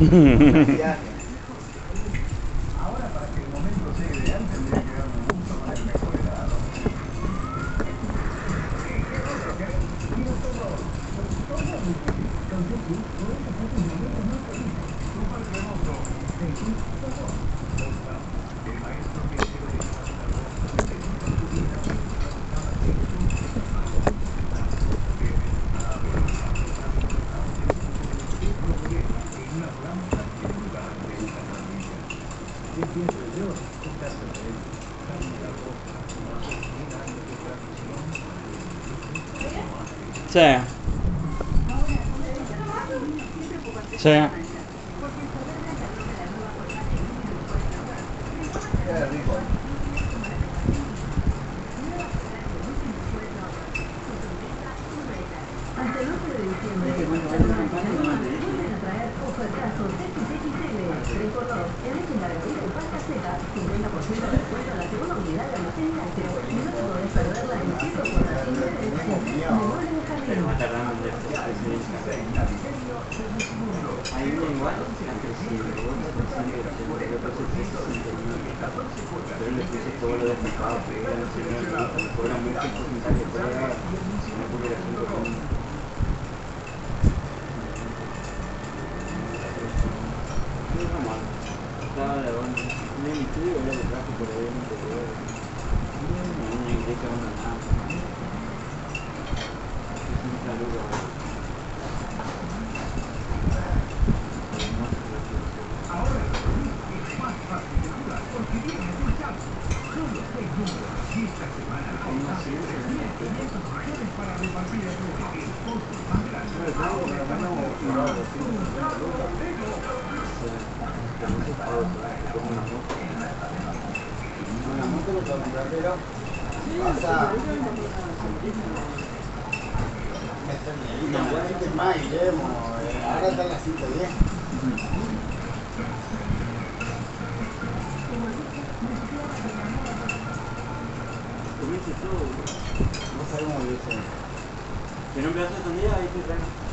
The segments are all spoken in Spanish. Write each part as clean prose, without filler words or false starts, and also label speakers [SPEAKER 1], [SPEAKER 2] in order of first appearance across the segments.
[SPEAKER 1] Ahora, para que el momento sea ideal, tendría que darme un gusto con el mejor helado. Súper cremoso. El maestro que llegó de
[SPEAKER 2] Sí. Sí.
[SPEAKER 1] Qué rico.
[SPEAKER 3] Hasta el 8 de diciembre, a traer ofertazos de XXL 3x2 en leche margarita y pasta seca, 50% de descuento a la segunda unidad de almacén lácteo. Y no te podés perder la visita por la simple elección de Muebles Jardín.
[SPEAKER 2] Hay uno igual, ha crecido, pero le puse todo lo despejado, pero me cobran mucho el porcentaje, pero una publicación con no es normal, estaba de bueno, no es mi estudio, era de trabajo por ahí, no te puedo una iglesia, una nada, es un saludo.
[SPEAKER 1] Ahora es más fácil de jugar porque viene en el chat. Son los 6 números y esta semana hay más de 3.500 opciones para repartir el juego. El pozo más grande.
[SPEAKER 4] Una moto lo puedo comprar, pero vas a meterle más y llevemos. Ahora están las 110. No sabemos de eso.
[SPEAKER 2] ¿Tiene un pedazo de sandía? Ahí te traigo.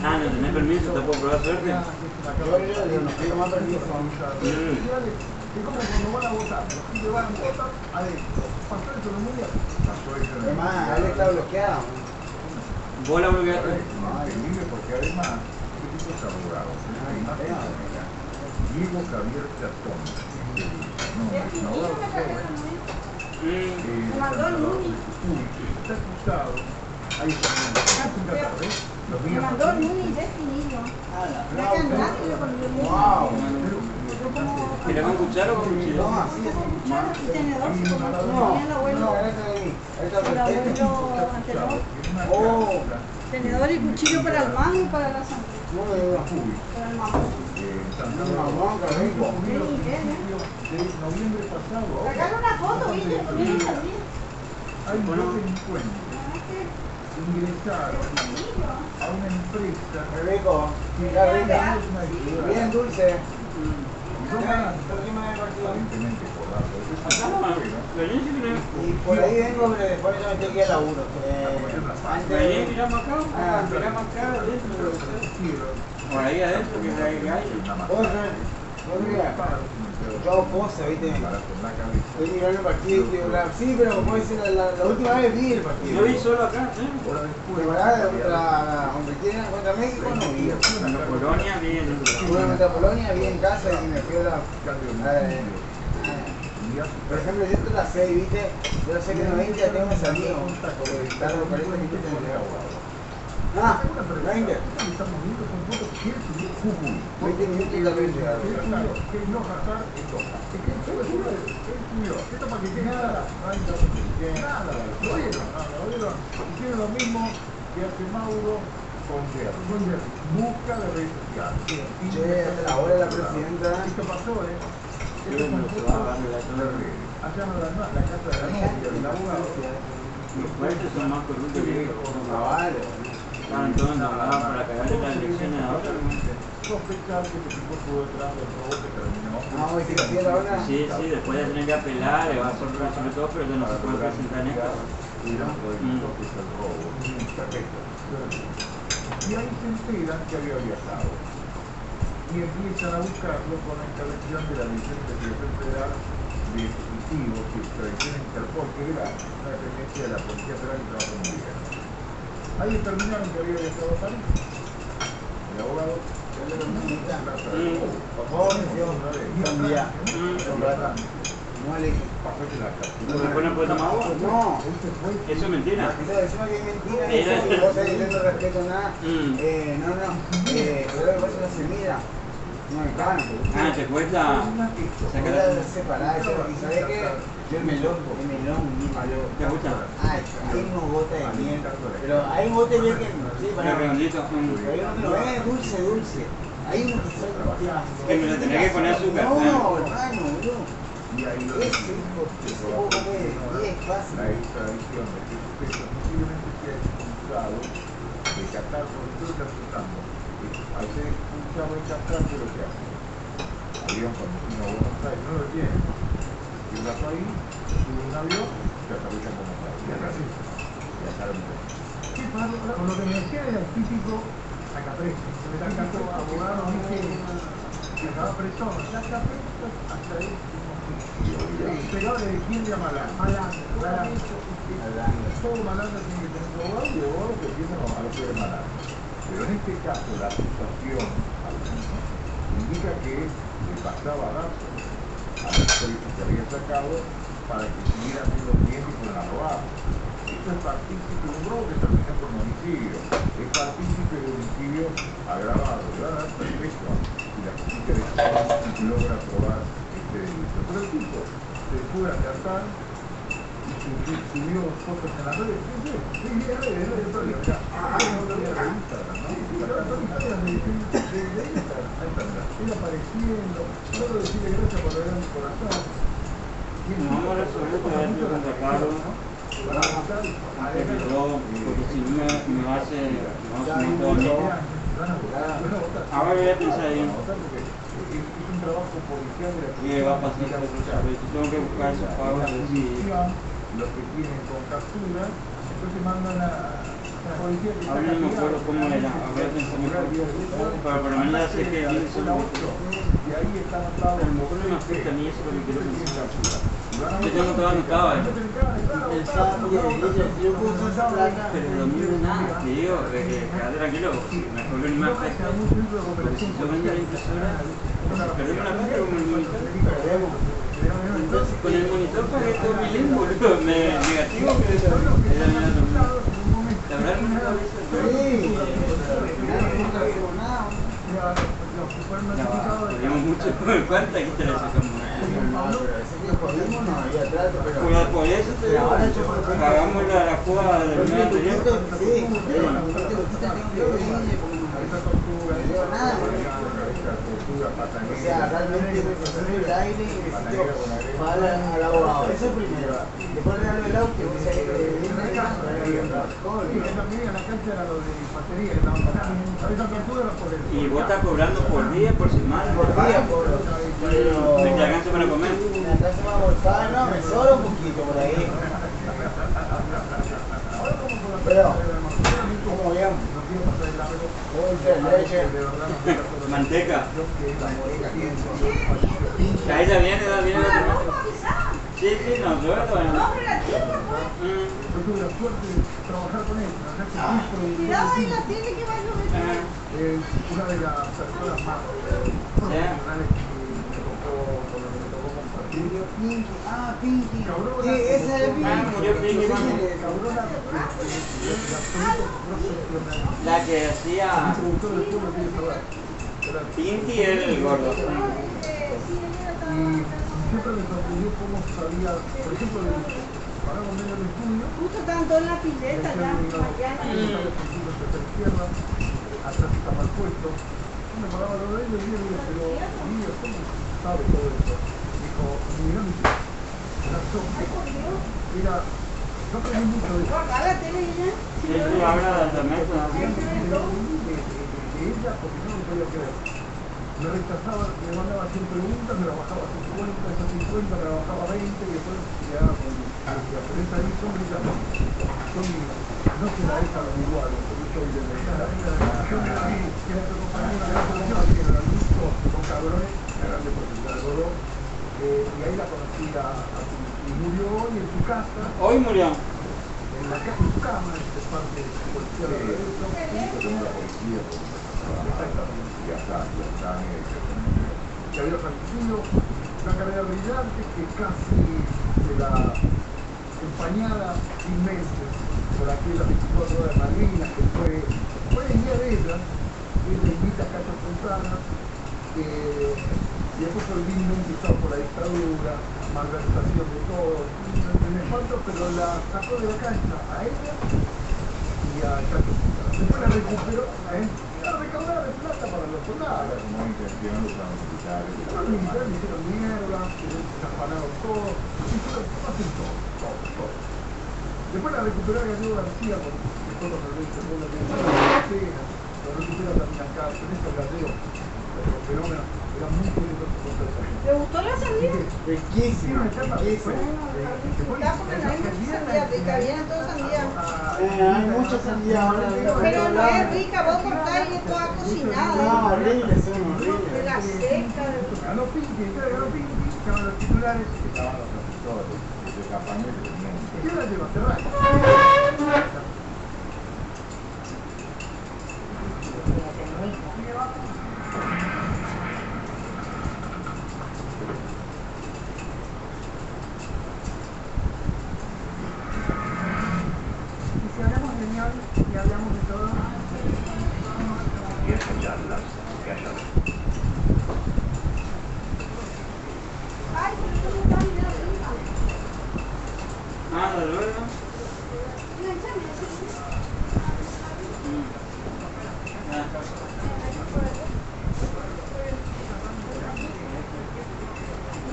[SPEAKER 2] Ah, no tenés permiso, te puedo probar suerte.
[SPEAKER 4] Yo no quiero más permiso.
[SPEAKER 1] Es como cuando van a votar, los que van a votar adentro. Pasó eso en el mundial. Pasó eso en el
[SPEAKER 4] Además,
[SPEAKER 1] mundial.
[SPEAKER 4] él está bloqueado.
[SPEAKER 2] Vos la bloqueaste.
[SPEAKER 1] Increíble porque además, este tipo es abogado. Diego Javier Chatón.
[SPEAKER 5] Me mandó el Nuni.
[SPEAKER 1] Está acusado. Ahí está.
[SPEAKER 5] Me mandó el Nuni definido. La cantante y lo con
[SPEAKER 4] Wow.
[SPEAKER 2] ¿Querés con cuchara o con cuchillo?
[SPEAKER 4] No, así es.
[SPEAKER 5] cuchara y tenedor, como lo tenía el abuelo. El abuelo anterior.
[SPEAKER 4] Oh,
[SPEAKER 5] Tenedor y cuchillo para el mango y para la sangre.
[SPEAKER 4] no me digas.
[SPEAKER 5] Para el mamón.
[SPEAKER 4] Mamón, qué rico.
[SPEAKER 1] De noviembre pasado.
[SPEAKER 5] Sacaron una foto, ¿viste? Poniendo el día.
[SPEAKER 1] Hay dos delincuentes ingresaron a una empresa.
[SPEAKER 4] Qué rico. Qué rica. Bien dulce.
[SPEAKER 1] Aparentemente por darlo.
[SPEAKER 2] Vení, si querés.
[SPEAKER 4] Y por ahí vengo, pero después yo me tengo que ir al laburo.
[SPEAKER 2] Vení, miramos acá, miramos acá adentro. Por ahí adentro, que hay
[SPEAKER 4] Yo pose, viste. Estoy mirando el partido. Sí, pero puede ser la última vez vi el partido.
[SPEAKER 2] Yo vi solo acá, ¿eh?
[SPEAKER 4] Preparada contra quién era, contra México, no vi.
[SPEAKER 2] Polonia, bien.
[SPEAKER 4] Jugué contra Polonia, vi en casa y me fui a la. Por ejemplo, yo estoy a las 6, viste. Yo sé que en los 20 ya tengo mis amigos. Porque está los 40 minutos en el agua. Ah, 20. 20 minutos y la vez llegar.
[SPEAKER 1] Hicieron lo mismo que hace Mauro con Jerry. Busca de redes sociales.
[SPEAKER 4] Che, hasta la hora de la presidenta.
[SPEAKER 1] Esto pasó,
[SPEAKER 2] Pero no se va a dar la
[SPEAKER 1] allá en la casa de la novia del abogado.
[SPEAKER 2] Los fuertes son más corruptos que ellos.
[SPEAKER 4] Vale.
[SPEAKER 2] Estaban todos enamorados para cagarle las elecciones a otros.
[SPEAKER 1] Sospechar que este tipo estuvo detrás del robo que terminó.
[SPEAKER 4] Vamos, ¿y si la fiel ahora?
[SPEAKER 2] Sí, después de tener que apelar, le va a sorprender sobre todo, pero ya no se puede presentar en esto.
[SPEAKER 1] Que es el robo. Perfecto. Y ahí se enteran que había viajado. Y empiezan a buscarlo con la intervención de la Dirección de Investigación Federal de Ejecutivos y Extradición Interpol, que era una dependencia de la Policía Federal y Trabajo muy bien. Ahí determinaron que había viajado a París. El abogado
[SPEAKER 4] Por favor, cambia. No le
[SPEAKER 1] pasate la captura.
[SPEAKER 2] ¿Después no puede tomar agua?
[SPEAKER 4] No.
[SPEAKER 2] Eso es mentira.
[SPEAKER 4] Decimos que es mentira,
[SPEAKER 2] Era-
[SPEAKER 4] eso, que vos ahí no respeto nada. No. Pero lo que pasa es que no se mira. No me cagan.
[SPEAKER 2] Ah, te cuesta
[SPEAKER 4] Se
[SPEAKER 2] sacar
[SPEAKER 4] queda separada. Y sabés que yo el melón, malo.
[SPEAKER 2] ¿Te gusta?
[SPEAKER 4] Ay, hay unos gotas de miel. Pero hay gotas de miel que no. Sí,
[SPEAKER 2] Pero
[SPEAKER 4] para.
[SPEAKER 2] redondito.
[SPEAKER 4] Pero hay uno que es dulce. Hay unos que son.
[SPEAKER 2] Que me lo tenés que poner azúcar.
[SPEAKER 4] No, hermano, boludo.
[SPEAKER 1] Y ahí lo
[SPEAKER 4] Ese poco de 10 fácil.
[SPEAKER 1] la extradición de que posiblemente sea expulsado de Qatar, porque todo está apuntando. Al ser expulsado de Qatar, ¿qué es lo que hace? Avión cuando vino a Buenos Aires, no lo tiene. Y un rato ahí, sube un avión, se aterriza en Buenos Aires. Y acá sí. Y acá lo mismo. ¿Qué pasa? Con lo que me decía era el típico sacapreso. Se me da caso abogado, que acaba preso, saca preso, hasta ahí. Pero de quién le llama malandro. Todo malandro tiene que tener su abogado y abogado que empiezan a lo que es malandro. Pero en este caso la situación indica que le pasaba datos a los periodistas que había sacado para que siguiera haciendo clientes con el abogado. Esto es partícipe de un robo que terminó por homicidio. Es partícipe de homicidio agravado. Le van a dar perfecto y la justicia de Estado logra probar este delito. Pero el tipo se fue a Qatar y subió fotos en las redes. Sí, es redes, ya. No lo había de Instagram, ¿no? Pero son historias de Instagram. Ahí está, él apareciendo. Solo decirle gracias por ver mi corazón.
[SPEAKER 2] No, vamos a resolver para ver si contratarlo. Porque si no me va a hacer un montón. Ahora voy a pensar bien.
[SPEAKER 1] Es un trabajo policial de la
[SPEAKER 2] ¿Qué va a pasar? Tengo que buscar esos pagos a ver si...
[SPEAKER 1] los que tienen con captura, entonces mandan a la policía que
[SPEAKER 2] Ahora no me acuerdo cómo era, ahora pensé mejor. Pero por lo menos ya sé que tiene su nombre.
[SPEAKER 1] y ahí está anotado.
[SPEAKER 2] A lo mejor no me afecta a mí, eso es lo que quiero pensar. Yo tengo todo anotado, pero lo mío es nada, te digo, quédate tranquilo, mejor que ni me afecta. Porque si yo vendo la impresora, perdemos la plata con el monitor. Entonces, con el monitor pagué todo mi link, boludo, negativo, pero era la verdad que no estaba podríamos mucho, ¿cuánta quita le sacamos? Por eso te digo, pagamos la jugada del mes anterior.
[SPEAKER 4] O sea, realmente el aire y para al abogado. Eso primero. Después darle el auto, o sea,
[SPEAKER 2] Y vos estás cobrando por día, por semana.
[SPEAKER 4] por día, pero
[SPEAKER 2] ¿Te alcanza para comer?
[SPEAKER 4] me alcanza para bolsar, no, me sobra un poquito por ahí. Pero, ¿cómo veamos? Leche.
[SPEAKER 2] Manteca. A ella viene la primera. Sí, no, yo lo bueno.
[SPEAKER 1] Yo tuve la suerte de trabajar con él,
[SPEAKER 5] Cuidado ahí la tiene que va a llover.
[SPEAKER 1] una de las personas más profesionales que me tocó compartir.
[SPEAKER 4] Pinky. Sí, esa es Pinky.
[SPEAKER 2] Murió Pinky,
[SPEAKER 1] Cabrona,
[SPEAKER 2] la que hacía
[SPEAKER 1] productor del pueblo tiene que saber.
[SPEAKER 2] Pinky era el gordo.
[SPEAKER 1] Y siempre me sorprendió cómo sabía, por ejemplo, paramos medio del estudio.
[SPEAKER 5] Justo tanto en la pileta ya, mañana.
[SPEAKER 1] Izquierda, puesto, no me pagaba lo de ellos, y yo digo, pero Emilio, ¿cómo sabe todo eso? Dijo, mirá mi tío, mira, yo aprendí mucho de eso.
[SPEAKER 5] Guarda la tele ya.
[SPEAKER 2] Él habla de la mesa.
[SPEAKER 1] De ella, porque yo no podía creer. Me rechazaba, me mandaba 100 preguntas, me la bajaba a 50, esas 50 me la bajaba a 20 y después ya con pero esa ahí son brillantes. No se la deja lo igual, porque yo soy de la yo me la vi, que era otro compañero de la televisión, que eran adultos con cabrones, eran de Portugal de Godó, y ahí la conocí y murió hoy en su casa.
[SPEAKER 2] Hoy murió.
[SPEAKER 1] En la casa, en su cama, es parte de la policía de la policía, exactamente, ya está, que había fallecido, una carrera brillante que casi se la empañada sin meses por aquellas 24 horas de Malvinas, que fue el día de ella, él le invita a Cacho Fontana, y después fue vilmente usado por la dictadura, malversación de todo, me falta, pero la sacó de la cancha a ella y a Cacho Fontana. Después la recuperó, la recaudada de plata para los soldados. Como intención, los militares. Los militares hicieron mierda, se afanaron todo, hacen todo. Después la recuperó Gallego García, porque después los segundo que lo recupera también acá, pero estos gallegos, los fenómenos, eran muy peligrosos contra esa gente.
[SPEAKER 5] ¿Le gustó la sandía?
[SPEAKER 4] Riquísimo, riquísimo.
[SPEAKER 5] Está porque no hay mucha sandía rica, vienen todas sandías.
[SPEAKER 4] Hay mucha sandía ahora.
[SPEAKER 5] Pero no es rica, vos cortás y es toda cocinada.
[SPEAKER 4] No, horribles, son
[SPEAKER 5] De
[SPEAKER 4] horribles.
[SPEAKER 5] la seca.
[SPEAKER 1] Ganó Pinky, estaban los titulares.
[SPEAKER 6] Estaban los asesores de campaña y
[SPEAKER 1] ¿Qué la lleva? Cerrar.
[SPEAKER 3] Y si hablamos de unión y hablamos de todo,
[SPEAKER 1] Y esas charlas que haya.
[SPEAKER 5] Ay, pero no está bien arriba.
[SPEAKER 2] Ah, de luego.
[SPEAKER 5] Enganchame,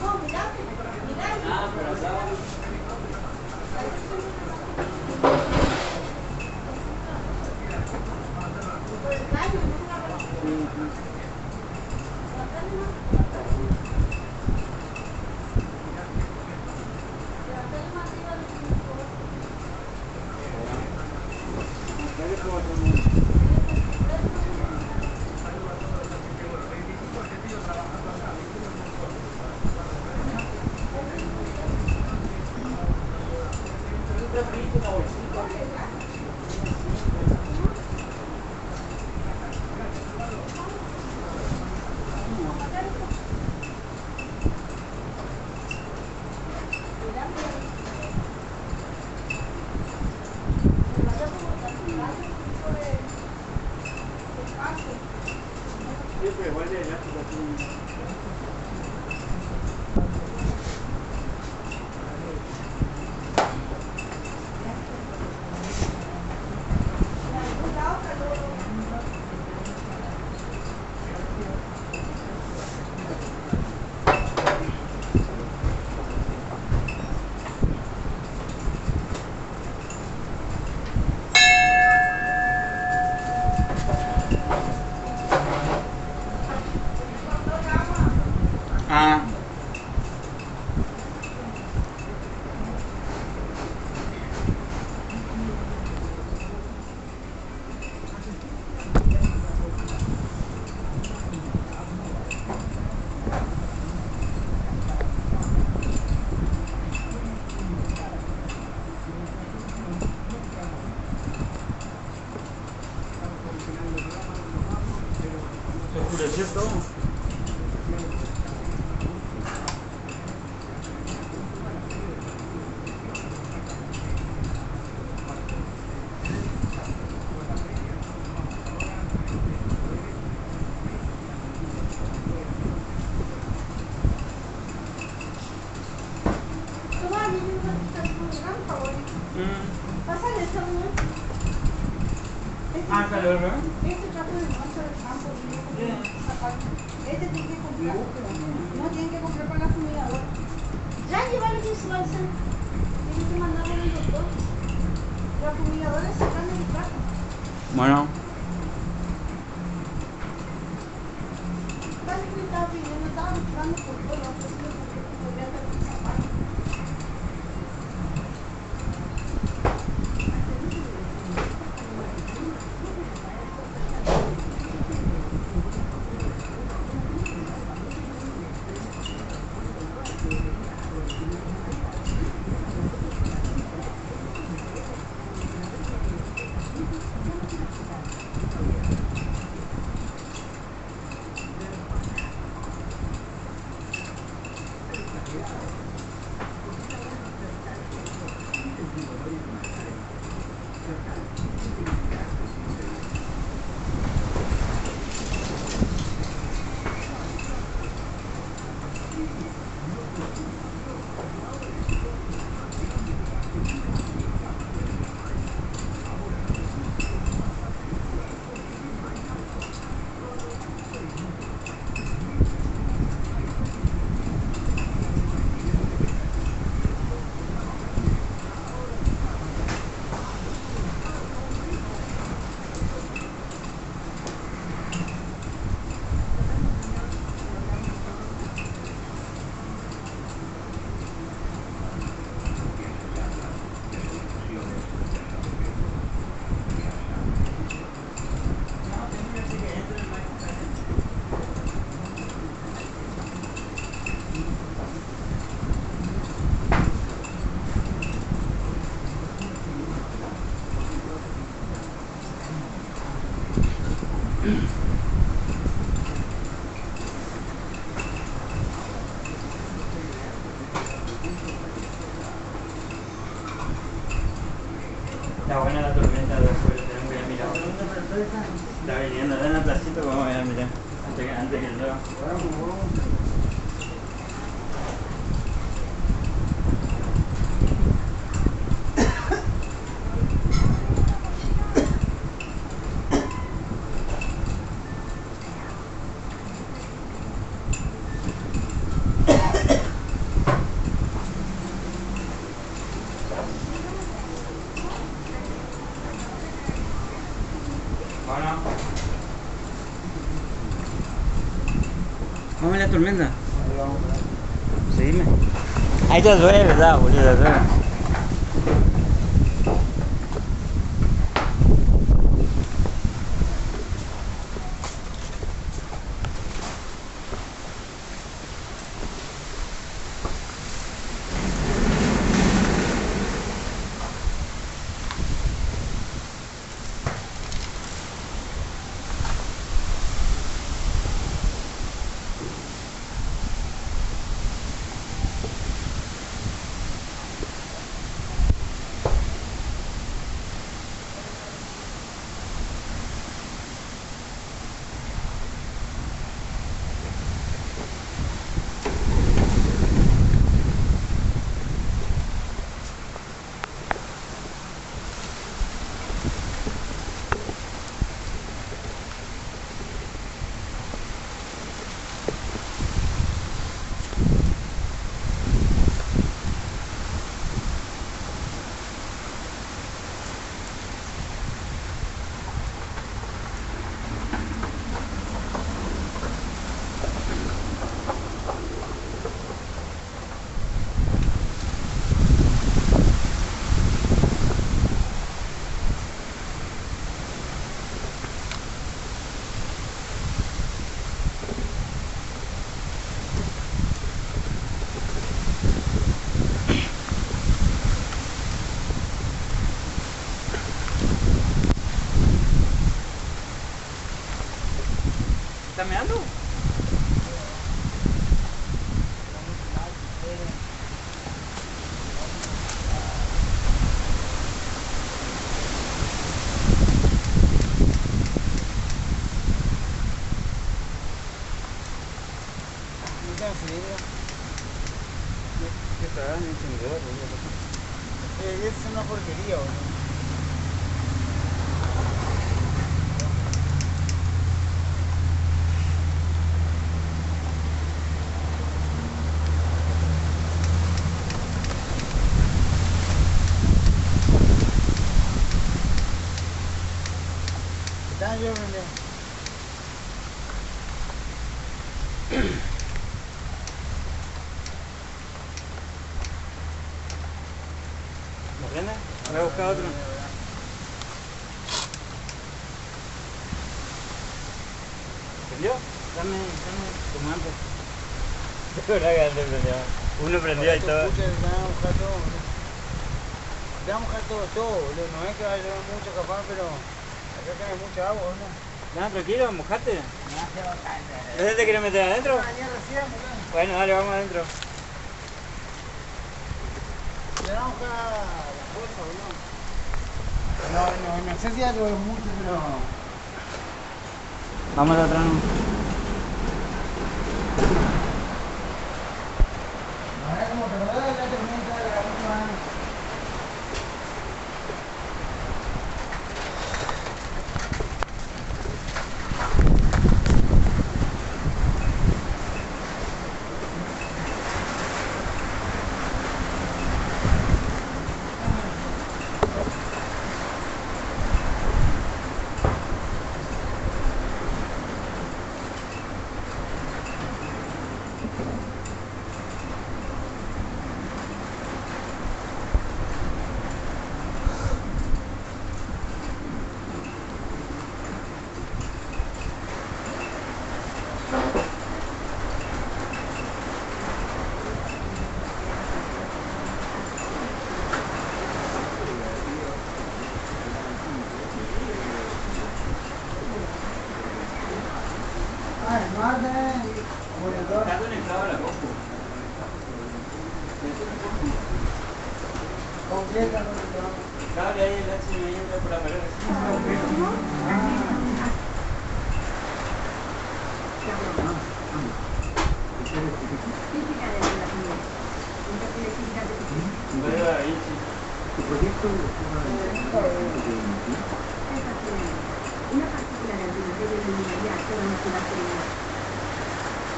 [SPEAKER 5] no, mirá,
[SPEAKER 2] Ah, pero acá. Siempre vuelve el ácido aquí. Ah. ¿Se oscureció todo? Ah, el otro?
[SPEAKER 5] Este trapo de monstruo del campo, esa parte. Este tiene que comprar. No tiene que comprar para la fumigadora. Ya lleva los insulances. Tiene que mandarlo al doctor. La fumigadora es sacando el trapo.
[SPEAKER 2] Bueno.
[SPEAKER 5] Casi me estaba pidiendo, estaba buscando por todo lo que podría hacer un zapato.
[SPEAKER 2] Está buena la tormenta de afuera, tenemos que ir a mirar. Está viniendo, en la placita, vamos a ir a mirar. Antes que el día. Vamos a la tormenta. Seguime. Ahí te duele, ¿verdad, boludo? ¿Está meando? ¿Qué está? No encendedor, boludo.
[SPEAKER 4] Es una porquería, boludo. Está yo, prende.
[SPEAKER 2] ¿Lo prende? Voy a buscar otro. ¿Prendió? Dame tu mando. Uno prendió y todo.
[SPEAKER 4] Escucha, te van a buscar todo, boludo. Te van a buscar todo, boludo. No es que va a llover mucho capaz, pero acá cae mucha agua, boludo.
[SPEAKER 2] No, tranquilo, mojate. ¿Dónde te quieres meter adentro? Bueno, dale, vamos adentro.
[SPEAKER 4] Le van a buscar la fuerza, boludo. No sé si ya llover mucho, pero...
[SPEAKER 2] Vamos atrás.
[SPEAKER 4] Ahora como te acordás de la tormenta de la última vez. Además de monitor.
[SPEAKER 2] Está conectado a la compu.
[SPEAKER 4] Completa monitor.
[SPEAKER 2] Dale ahí el HDMI entra por la pared.
[SPEAKER 3] Física de la comida. Física de tu
[SPEAKER 2] Veo ahí, sí.
[SPEAKER 1] Tu proyecto de
[SPEAKER 3] una partícula de antimateria de minería activa en la ciudad.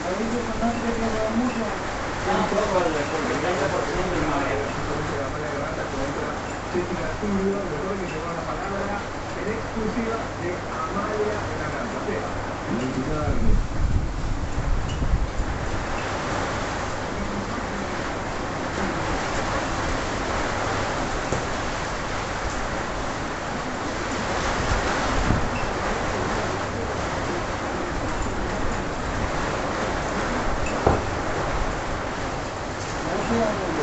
[SPEAKER 4] A veces no se queda mucho.
[SPEAKER 2] No, poco, porque el 30% es más.
[SPEAKER 1] Jessica Studio, de hoy que lleva la palabra en exclusiva de Amalia en la Gran Platea.
[SPEAKER 4] Gracias.